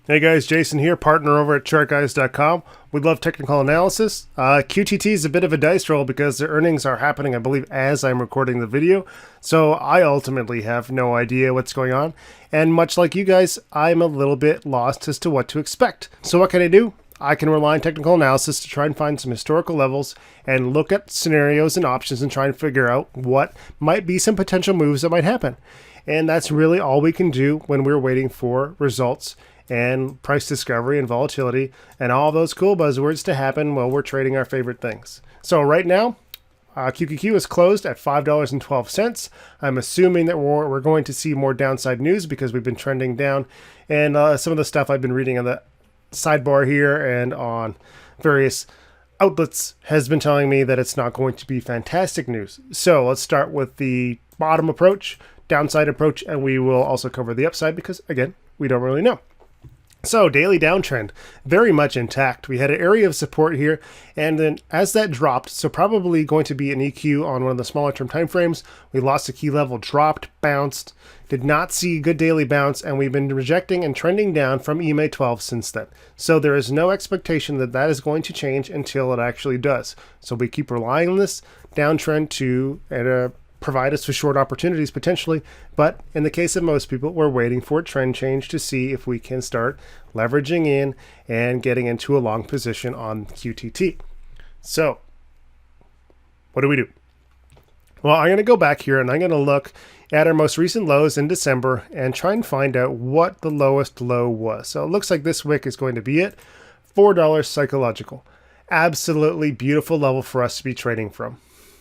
Hey guys, Jason here, partner over at ChartGuys.com. We love technical analysis. QTT is a bit of a dice roll because their earnings are happening, I believe, as I'm recording the video. So I ultimately have no idea what's going on. And much like you guys, I'm a little bit lost as to what to expect. So what can I do? I can rely on technical analysis to try and find some historical levels and look at scenarios and options and try and figure out what might be some potential moves that might happen. And that's really all we can do when we're waiting for results and price discovery and volatility and all those cool buzzwords to happen while we're trading our favorite things. So right now, QQQ is closed at $5.12. I'm assuming that we're going to see more downside news because we've been trending down. And some of the stuff I've been reading on the sidebar here and on various outlets has been telling me that it's not going to be fantastic news. So let's start with the bottom approach, downside approach, and we will also cover the upside because, again, we don't really know. So daily downtrend, very much intact. We had an area of support here, and then as that dropped, so probably going to be an EQ on one of the smaller term time frames, we lost a key level, dropped, bounced, did not see good daily bounce, and we've been rejecting and trending down from EMA 12 since then. So there is no expectation that that is going to change until it actually does. So we keep relying on this downtrend to provide us with short opportunities potentially, but in the case of most people, we're waiting for a trend change to see if we can start leveraging in and getting into a long position on QTT. So what do we do? Well, I'm going to go back here and I'm going to look at our most recent lows in December and try and find out what the lowest low was. So it looks like this wick is going to be it. $4 psychological. Absolutely beautiful level for us to be trading from.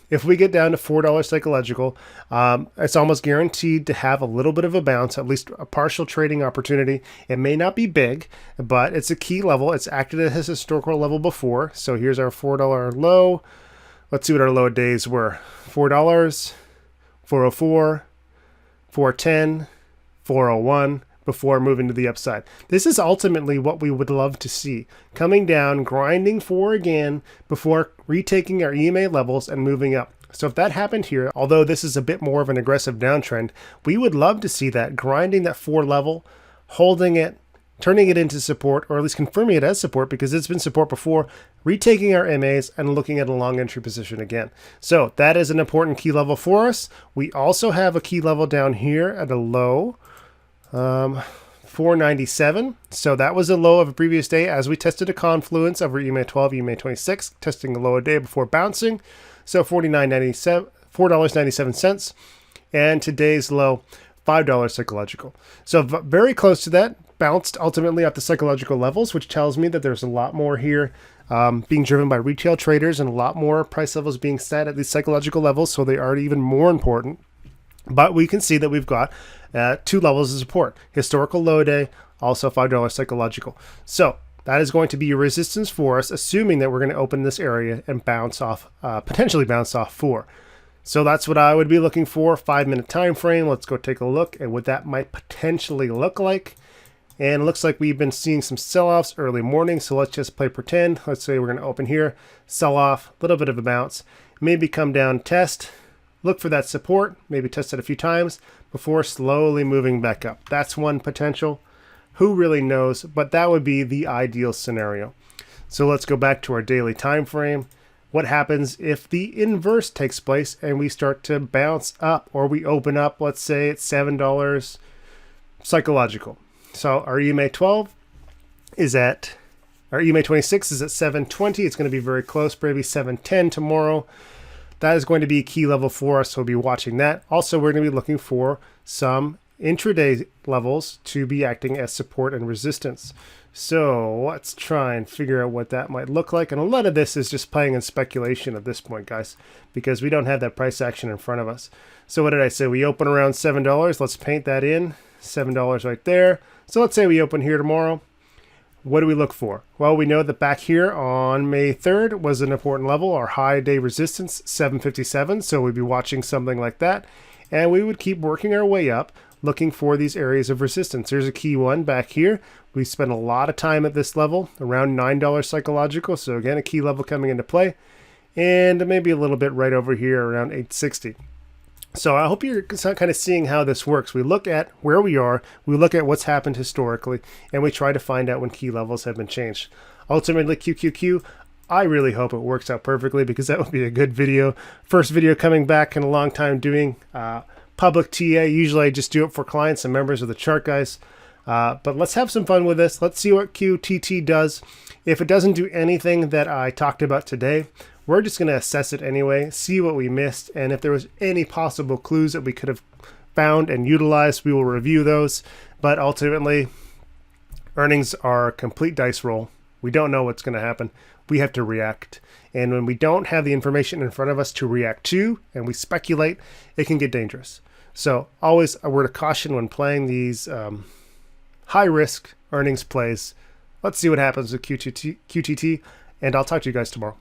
If we get down to $4 psychological, it's almost guaranteed to have a little bit of a bounce, at least a partial trading opportunity. It may not be big, but it's a key level. It's acted at his historical level before. So here's our $4 low. Let's see what our low days were. $4, 404, 410, 401 before moving to the upside. This is ultimately what we would love to see. Coming down, grinding for again before retaking our EMA levels and moving up. So if that happened here, although this is a bit more of an aggressive downtrend, we would love to see that grinding that 4 level, holding it, turning it into support, or at least confirming it as support because it's been support before, retaking our MAs and looking at a long entry position again. So that is an important key level for us. We also have a key level down here at a low, 497. So that was a low of a previous day as we tested a confluence over EMA 12, EMA 26, testing a low a day before bouncing. So $4.97. And today's low, $5 psychological. So very close to that, bounced ultimately at the psychological levels, which tells me that there's a lot more here being driven by retail traders and a lot more price levels being set at these psychological levels. So they are even more important. But we can see that we've got 2 levels of support. Historical low day, also $5 psychological. So that is going to be a resistance for us, assuming that we're going to open this area and bounce off, potentially bounce off 4. So that's what I would be looking for, 5-minute time frame. Let's go take a look at what that might potentially look like. And it looks like we've been seeing some sell-offs early morning. So let's just play pretend. Let's say we're going to open here, sell off, a little bit of a bounce, maybe come down, test. Look for that support, maybe test it a few times before slowly moving back up. That's one potential. Who really knows? But that would be the ideal scenario. So let's go back to our daily time frame. What happens if the inverse takes place and we start to bounce up or we open up, let's say it's $7 psychological. So our EMA 12 is at, our EMA 26 is at 720. It's going to be very close, maybe 710 tomorrow. That is going to be a key level for us, so we'll be watching that. Also, we're going to be looking for some intraday levels to be acting as support and resistance. So let's try and figure out what that might look like. And a lot of this is just playing in speculation at this point, guys, because we don't have that price action in front of us. So what did I say? We open around $7. Let's paint that in. $7 right there. So let's say we open here tomorrow. What do we look for? Well, we know that back here on May 3rd was an important level, our high day resistance, 757. So we'd be watching something like that. And we would keep working our way up, looking for these areas of resistance. There's a key one back here. We spent a lot of time at this level, around $9 psychological. So again, a key level coming into play. And maybe a little bit right over here around 860. So I hope you're kind of seeing how this works. We look at where we are, we look at what's happened historically, and we try to find out when key levels have been changed. Ultimately, QQQ, I really hope it works out perfectly because that would be a good video. First video coming back in a long time doing public TA. Usually I just do it for clients and members of the Chart Guys. But let's have some fun with this. Let's see what QTT does. If it doesn't do anything that I talked about today, we're just going to assess it anyway, see what we missed, and if there was any possible clues that we could have found and utilized, we will review those. But ultimately, earnings are a complete dice roll. We don't know what's going to happen. We have to react. And when we don't have the information in front of us to react to, and we speculate, it can get dangerous. So always a word of caution when playing these high-risk earnings plays. Let's see what happens with QTT, and I'll talk to you guys tomorrow.